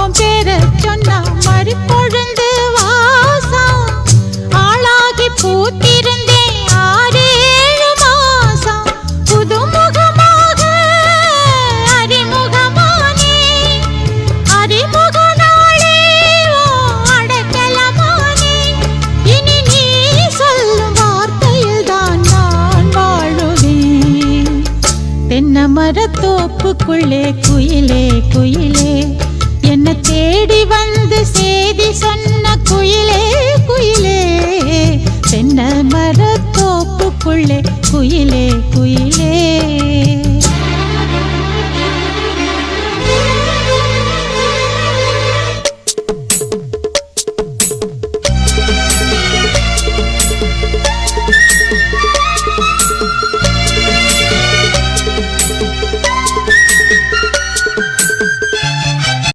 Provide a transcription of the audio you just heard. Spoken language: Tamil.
உன் பேர சொன்னா மறி பொழுந்து வாசம் ஆளாகி பூத்திருந்தேன் 6-7 மாசம் புதுமுகமாக அறிமுகமானே அறிமுக நாளே அடக்கலமானே இனி நீ சொல்லும் வார்த்தையில் தான் நான் வாழுவேன் தென்னை மரத்தோப்புக்குள்ளே குயிலே குயிலே என்ன தேடி வந்து செய்தி சொன்ன குயிலே குயிலே தென்னை மரத்தோப்புக்குள்ளே குயிலே